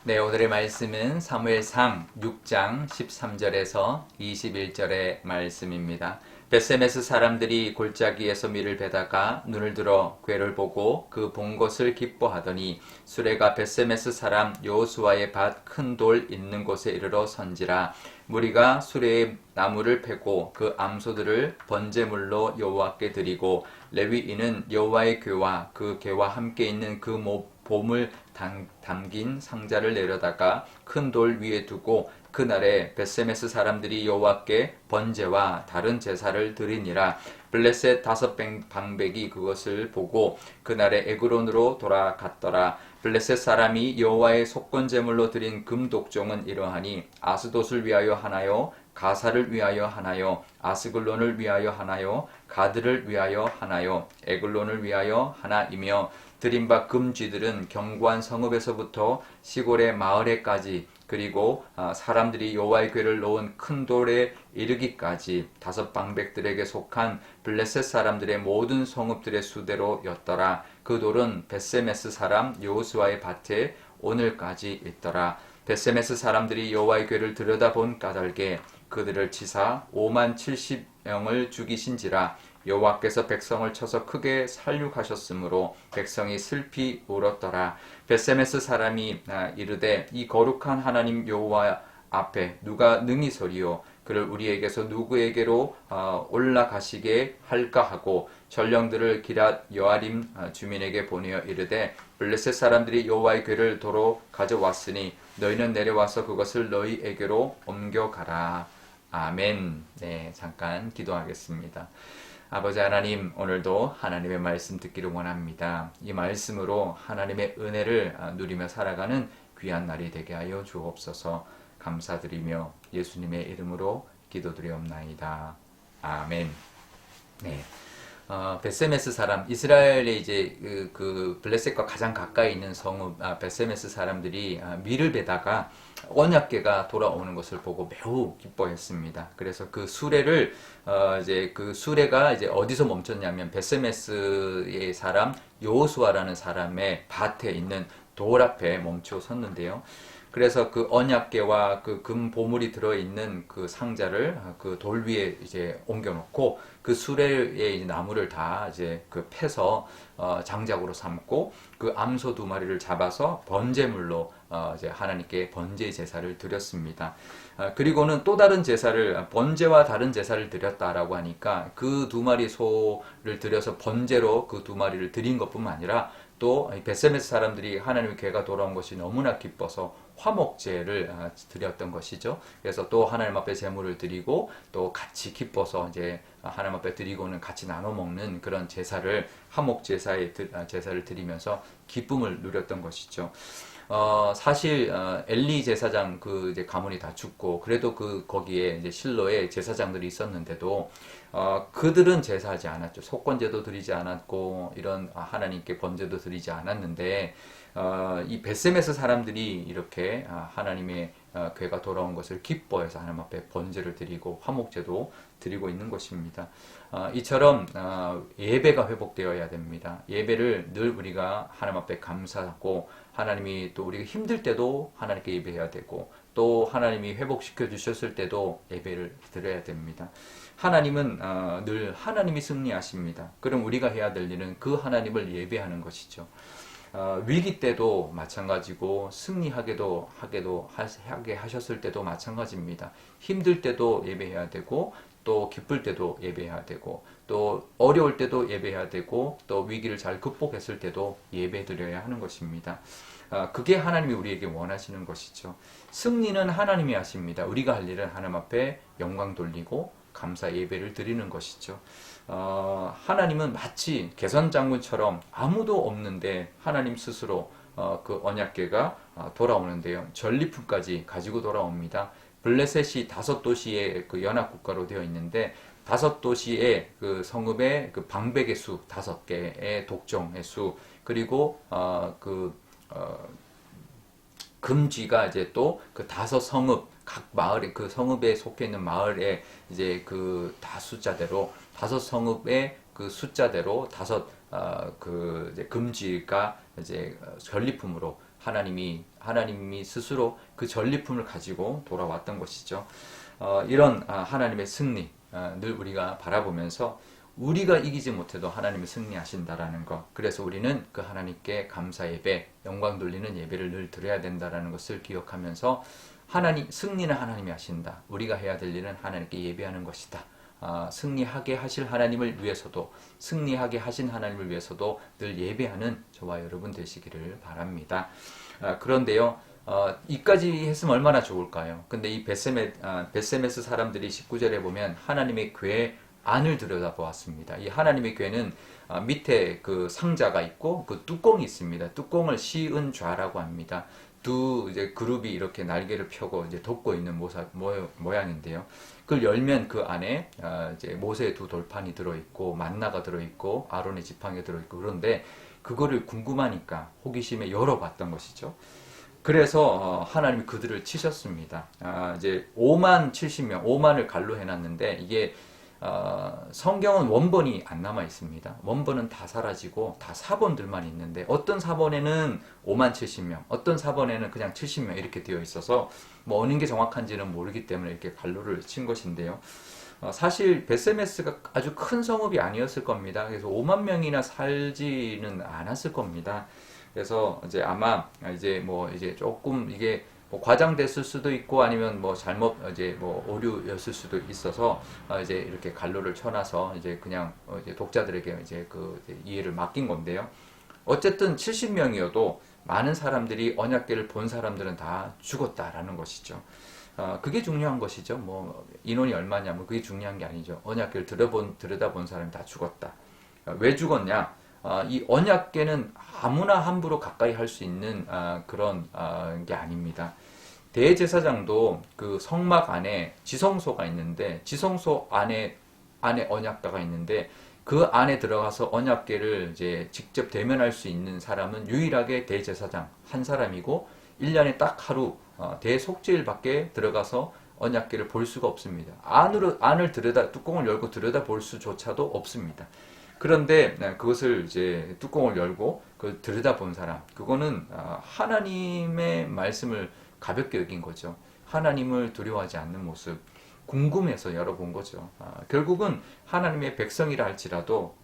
네, 오늘의 말씀은 사무엘상 6장 13절에서 21절의 말씀입니다. 벳세메스 사람들이 골짜기에서 밀을 베다가 눈을 들어 궤를 보고 그 본 것을 기뻐하더니 수레가 벳세메스 사람 여호수아의 밭 큰 돌 있는 곳에 이르러 선지라. 무리가 수레의 나무를 패고 그 암소들을 번제물로 여호와께 드리고 레위인은 여호와의 궤와 그 궤와 함께 있는 그 보물 담긴 상자를 내려다가 큰 돌 위에 두고 그날에 벳세메스 사람들이 여호와께 번제와 다른 제사를 드리니라. 블레셋 5방백이 그것을 보고 그날에 에그론으로 돌아갔더라. 블레셋 사람이 여호와의 속건제물로 드린 금독종은 이러하니 아스돗을 위하여 하나요, 가사를 위하여 하나요, 아스글론을 위하여 하나요, 가드를 위하여 하나요, 에글론을 위하여 하나이며 드린 바 금쥐들은 견고한 성읍에서부터 시골의 마을에까지 그리고 사람들이 여호와의 궤를 놓은 큰 돌에 이르기까지 5방백들에게 속한 블레셋 사람들의 모든 성읍들의 수대로였더라. 그 돌은 벳세메스 사람 여호수아의 밭에 오늘까지 있더라. 벳세메스 사람들이 여호와의 궤를 들여다본 까닭에 그들을 치사 5만 70명을 죽이신지라. 여호와께서 백성을 쳐서 크게 살육하셨으므로 백성이 슬피 울었더라. 벳세메스 사람이 이르되 이 거룩한 하나님 여호와 앞에 누가 능히 서리요, 그를 우리에게서 누구에게로 올라가시게 할까 하고 전령들을 기랏 여아림 주민에게 보내어 이르되 블레셋 사람들이 여호와의 궤를 도로 가져왔으니 너희는 내려와서 그것을 너희에게로 옮겨가라. 아멘. 네, 잠깐 기도하겠습니다. 아버지 하나님, 오늘도 하나님의 말씀 듣기를 원합니다. 이 말씀으로 하나님의 은혜를 누리며 살아가는 귀한 날이 되게 하여 주옵소서. 감사드리며 예수님의 이름으로 기도드리옵나이다. 아멘. 네. 벳세메스 사람, 이스라엘의 이제 그 블레셋과 가장 가까이 있는 성읍 벳세메스 사람들이 밀을 베다가 언약궤가 돌아오는 것을 보고 매우 기뻐했습니다. 그래서 그 수레를 이제 그 수레가 이제 어디서 멈췄냐면 벳세메스의 사람 여호수아라는 사람의 밭에 있는 돌 앞에 멈춰 섰는데요. 그래서 그 언약궤와 그 금 보물이 들어있는 그 상자를 그 돌 위에 이제 옮겨놓고 그 수레의 나무를 다 이제 그 패서 장작으로 삼고 그 암소 2마리를 잡아서 번제물로 이제 하나님께 번제 제사를 드렸습니다. 그리고는 또 다른 제사를 번제와 다른 제사를 드렸다라고 하니까 그 2마리 소를 드려서 번제로 그 2마리를 드린 것뿐만 아니라 또 벳세메스 사람들이 하나님의 궤가 돌아온 것이 너무나 기뻐서 화목제를 드렸던 것이죠. 그래서 또 하나님 앞에 제물을 드리고 또 같이 기뻐서 이제 하나님 앞에 드리고는 같이 나눠 먹는 그런 제사를 화목제사의 제사를 드리면서 기쁨을 누렸던 것이죠. 사실 엘리 제사장 그 이제 가문이 다 죽고 그래도 그 거기에 이제 실로에 제사장들이 있었는데도 그들은 제사하지 않았죠. 속건제도 드리지 않았고 이런 하나님께 번제도 드리지 않았는데 이 벳세메스 사람들이 이렇게 하나님의 궤가 돌아온 것을 기뻐해서 하나님 앞에 번제를 드리고 화목제도 드리고 있는 것입니다. 이처럼 예배가 회복되어야 됩니다. 예배를 늘 우리가 하나님 앞에 감사하고 하나님이 또 우리가 힘들 때도 하나님께 예배해야 되고 또 하나님이 회복시켜 주셨을 때도 예배를 드려야 됩니다. 하나님은 늘 하나님이 승리하십니다. 그럼 우리가 해야 될 일은 그 하나님을 예배하는 것이죠. 위기 때도 마찬가지고 하게 하셨을 때도 마찬가지입니다. 힘들 때도 예배해야 되고 또 기쁠 때도 예배해야 되고 또 어려울 때도 예배해야 되고 또 위기를 잘 극복했을 때도 예배 드려야 하는 것입니다. 그게 하나님이 우리에게 원하시는 것이죠. 승리는 하나님이 하십니다. 우리가 할 일은 하나님 앞에 영광 돌리고 감사 예배를 드리는 것이죠. 하나님은 마치 개선장군처럼 아무도 없는데 하나님 스스로 그 언약궤가 돌아오는데요. 전리품까지 가지고 돌아옵니다. 블레셋이 5도시의 그 연합국가로 되어 있는데 5도시의 그 성읍의 그 방백의 수 5개의 독종의 수 그리고 금쥐가 이제 또 그 5성읍 각 마을에 그 성읍에 속해 있는 마을에 이제 그 다 숫자대로 5성읍의 그 숫자대로 5 그 이제 금쥐가 이제 전리품으로 하나님이 스스로 그 전리품을 가지고 돌아왔던 것이죠. 이런 하나님의 승리 늘 우리가 바라보면서 우리가 이기지 못해도 하나님이 승리하신다라는 것. 그래서 우리는 그 하나님께 감사 예배, 영광 돌리는 예배를 늘 드려야 된다라는 것을 기억하면서 승리는 하나님이 하신다. 우리가 해야 될 일은 하나님께 예배하는 것이다. 승리하게 하실 하나님을 위해서도, 승리하게 하신 하나님을 위해서도 늘 예배하는 저와 여러분 되시기를 바랍니다. 그런데요, 이까지 했으면 얼마나 좋을까요? 근데 이 벳세메스 사람들이 19절에 보면 하나님의 궤 안을 들여다보았습니다. 이 하나님의 궤는 밑에 그 상자가 있고 그 뚜껑이 있습니다. 뚜껑을 시은 좌라고 합니다. 두 이제 그룹이 이렇게 날개를 펴고 이제 덮고 있는 모양인데요. 그걸 열면 그 안에 이제 모세의 두 돌판이 들어있고 만나가 들어있고 아론의 지팡이가 들어있고 그런데 그거를 궁금하니까 호기심에 열어봤던 것이죠. 그래서 하나님이 그들을 치셨습니다. 이제 5만 70명, 5만을 갈로 해놨는데 이게 성경은 원본이 안 남아 있습니다. 원본은 다 사라지고 다 사본들만 있는데 어떤 사본에는 5만 70명, 어떤 사본에는 그냥 70명 이렇게 되어 있어서 뭐 어느 게 정확한지는 모르기 때문에 이렇게 갈로를 친 것인데요. 사실 벳세메스가 아주 큰 성읍이 아니었을 겁니다. 그래서 5만 명이나 살지는 않았을 겁니다. 그래서 이제 아마 이제 조금 이게 뭐 과장됐을 수도 있고 아니면 뭐 잘못 이제 뭐 오류였을 수도 있어서 이제 이렇게 갈로를 쳐놔서 이제 그냥 이제 독자들에게 이제 이해를 맡긴 건데요. 어쨌든 70명이어도 많은 사람들이 언약궤를 본 사람들은 다 죽었다라는 것이죠. 그게 중요한 것이죠. 뭐 인원이 얼마냐, 뭐 그게 중요한 게 아니죠. 언약궤를 들여다본 사람이 다 죽었다. 왜 죽었냐? 이 언약궤는 아무나 함부로 가까이 할 수 있는 그런 게 아닙니다. 대제사장도 그 성막 안에 지성소가 있는데 지성소 안에 언약궤가 있는데 그 안에 들어가서 언약궤를 이제 직접 대면할 수 있는 사람은 유일하게 대제사장 한 사람이고 1년에 딱 하루 대속죄일밖에 들어가서 언약궤를 볼 수가 없습니다. 안을 뚜껑을 열고 들여다 볼 수조차도 없습니다. 그런데 그것을 이제 뚜껑을 열고 그걸 들여다본 사람, 그거는 하나님의 말씀을 가볍게 여긴 거죠. 하나님을 두려워하지 않는 모습, 궁금해서 열어본 거죠. 결국은 하나님의 백성이라 할지라도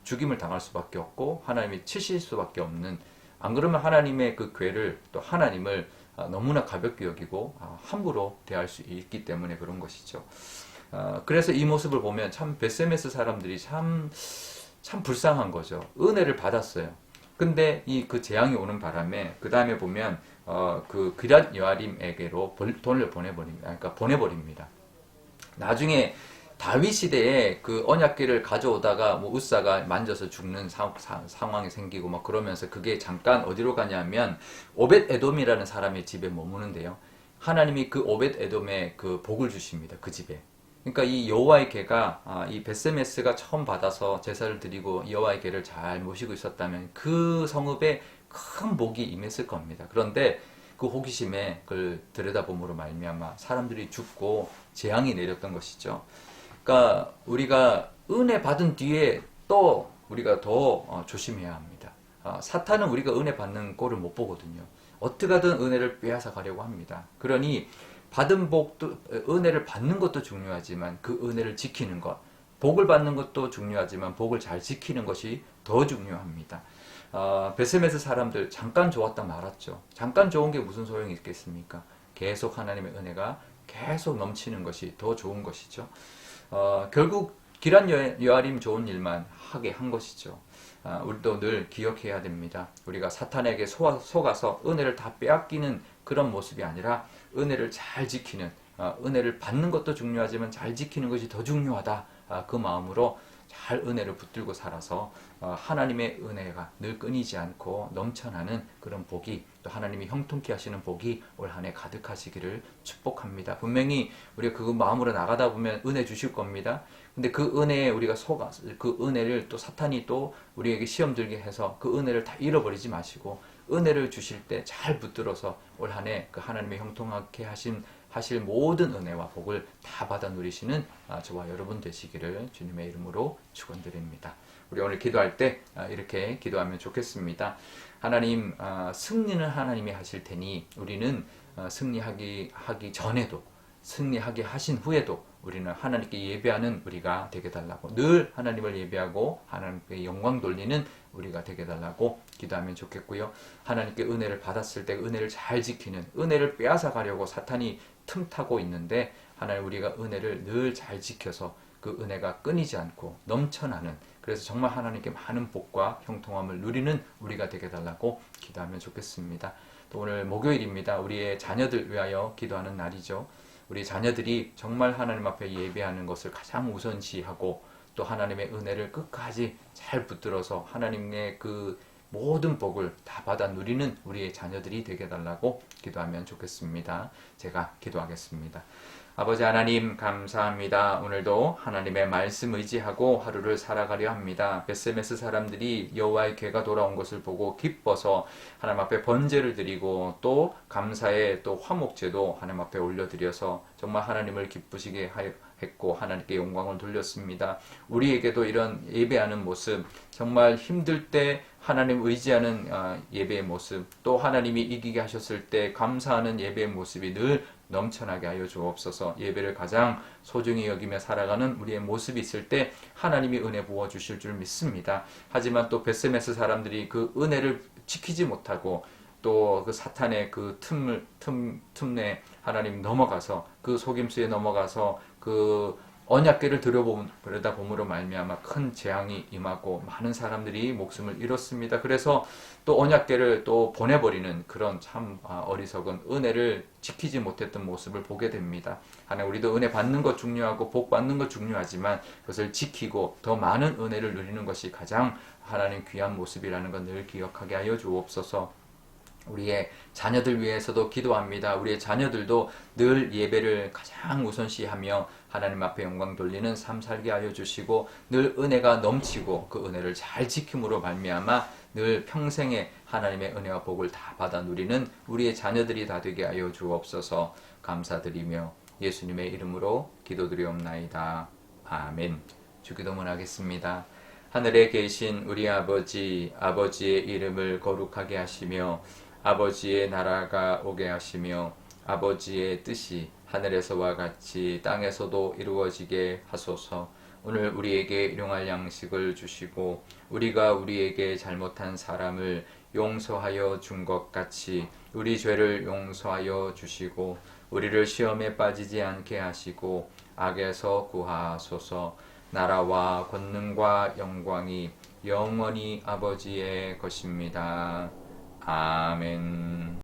죽임을 당할 수밖에 없고 하나님이 치실 수밖에 없는, 안 그러면 하나님의 그 궤를 또 하나님을 너무나 가볍게 여기고 함부로 대할 수 있기 때문에 그런 것이죠. 그래서 이 모습을 보면 참 벳세메스 사람들이 참 불쌍한 거죠. 은혜를 받았어요. 근데 그 재앙이 오는 바람에 그 다음에 보면 그 기럇 여아림에게로 돈을 보내버립니다. 나중에 다윗 시대에 그 언약궤를 가져오다가 뭐 웃사가 만져서 죽는 상황이 생기고 막 그러면서 그게 잠깐 어디로 가냐면 오벳 에돔이라는 사람의 집에 머무는데요. 하나님이 그 오벳 에돔에 그 복을 주십니다. 그 집에. 그러니까 이 여호와의 궤가 이 벳세메스가 처음 받아서 제사를 드리고 여호와의 궤를 잘 모시고 있었다면 그 성읍에 큰 복이 임했을 겁니다. 그런데 그 호기심에 그걸 들여다봄으로 말미암아 사람들이 죽고 재앙이 내렸던 것이죠. 그러니까 우리가 은혜 받은 뒤에 또 우리가 더 조심해야 합니다. 사탄은 우리가 은혜 받는 꼴을 못 보거든요. 어떻게든 은혜를 빼앗아 가려고 합니다. 그러니 받은 복도, 은혜를 받는 것도 중요하지만 그 은혜를 지키는 것, 복을 받는 것도 중요하지만 복을 잘 지키는 것이 더 중요합니다. 벳세메스 사람들 잠깐 좋았다 말았죠. 잠깐 좋은 게 무슨 소용이 있겠습니까? 계속 하나님의 은혜가 계속 넘치는 것이 더 좋은 것이죠. 결국 기럇 여아림 좋은 일만 하게 한 것이죠. 우리도 늘 기억해야 됩니다. 우리가 사탄에게 속아서 은혜를 다 빼앗기는 그런 모습이 아니라 은혜를 잘 지키는, 은혜를 받는 것도 중요하지만 잘 지키는 것이 더 중요하다. 그 마음으로 잘 은혜를 붙들고 살아서 하나님의 은혜가 늘 끊이지 않고 넘쳐나는 그런 복이, 또 하나님이 형통케 하시는 복이 올 한 해 가득하시기를 축복합니다. 분명히 우리가 그 마음으로 나가다 보면 은혜 주실 겁니다. 근데 그 은혜에 우리가 속아서 그 은혜를 또 사탄이 또 우리에게 시험 들게 해서 그 은혜를 다 잃어버리지 마시고 은혜를 주실 때 잘 붙들어서 올 한 해 그 하나님의 형통하게 하실 모든 은혜와 복을 다 받아 누리시는 저와 여러분 되시기를 주님의 이름으로 축원드립니다. 우리 오늘 기도할 때 이렇게 기도하면 좋겠습니다. 하나님 승리는 하나님이 하실 테니 우리는 승리하기 전에도 승리하게 하신 후에도 우리는 하나님께 예배하는 우리가 되게 달라고, 늘 하나님을 예배하고 하나님께 영광 돌리는 우리가 되게 달라고 기도하면 좋겠고요. 하나님께 은혜를 받았을 때 은혜를 잘 지키는, 은혜를 빼앗아 가려고 사탄이 틈타고 있는데 하나님 우리가 은혜를 늘 잘 지켜서 그 은혜가 끊이지 않고 넘쳐나는, 그래서 정말 하나님께 많은 복과 형통함을 누리는 우리가 되게 달라고 기도하면 좋겠습니다. 또 오늘 목요일입니다. 우리의 자녀들 위하여 기도하는 날이죠. 우리 자녀들이 정말 하나님 앞에 예배하는 것을 가장 우선시하고 또 하나님의 은혜를 끝까지 잘 붙들어서 하나님의 그 모든 복을 다 받아 누리는 우리의 자녀들이 되게 달라고 기도하면 좋겠습니다. 제가 기도하겠습니다. 아버지 하나님 감사합니다. 오늘도 하나님의 말씀 의지하고 하루를 살아가려 합니다. 베세메스 사람들이 여호와의 궤가 돌아온 것을 보고 기뻐서 하나님 앞에 번제를 드리고 또 감사의 또 화목제도 하나님 앞에 올려드려서 정말 하나님을 기쁘시게 했고 하나님께 영광을 돌렸습니다. 우리에게도 이런 예배하는 모습, 정말 힘들 때 하나님 의지하는 예배의 모습, 또 하나님이 이기게 하셨을 때 감사하는 예배의 모습이 늘 넘쳐나게 하여 주옵소서. 예배를 가장 소중히 여기며 살아가는 우리의 모습이 있을 때 하나님이 은혜 부어주실 줄 믿습니다. 하지만 또 베세메스 사람들이 그 은혜를 지키지 못하고 또 그 사탄의 그 틈내 하나님 넘어가서 그 속임수에 넘어가서 그 언약궤를 들여다 봄으로 말미암아 큰 재앙이 임하고 많은 사람들이 목숨을 잃었습니다. 그래서 또 언약궤를 또 보내버리는 그런 참 어리석은 은혜를 지키지 못했던 모습을 보게 됩니다. 하나님 우리도 은혜 받는 것 중요하고 복 받는 것 중요하지만 그것을 지키고 더 많은 은혜를 누리는 것이 가장 하나님 귀한 모습이라는 것 늘 기억하게 하여 주옵소서. 우리의 자녀들 위해서도 기도합니다. 우리의 자녀들도 늘 예배를 가장 우선시하며 하나님 앞에 영광 돌리는 삶 살게 하여 주시고 늘 은혜가 넘치고 그 은혜를 잘 지킴으로 말미암아 늘 평생에 하나님의 은혜와 복을 다 받아 누리는 우리의 자녀들이 다 되게 하여 주옵소서. 감사드리며 예수님의 이름으로 기도드리옵나이다. 아멘. 주기도문 하겠습니다. 하늘에 계신 우리 아버지, 아버지의 이름을 거룩하게 하시며 아버지의 나라가 오게 하시며 아버지의 뜻이 하늘에서와 같이 땅에서도 이루어지게 하소서. 오늘 우리에게 일용할 양식을 주시고 우리가 우리에게 잘못한 사람을 용서하여 준 것 같이 우리 죄를 용서하여 주시고 우리를 시험에 빠지지 않게 하시고 악에서 구하소서. 나라와 권능과 영광이 영원히 아버지의 것입니다. 아멘.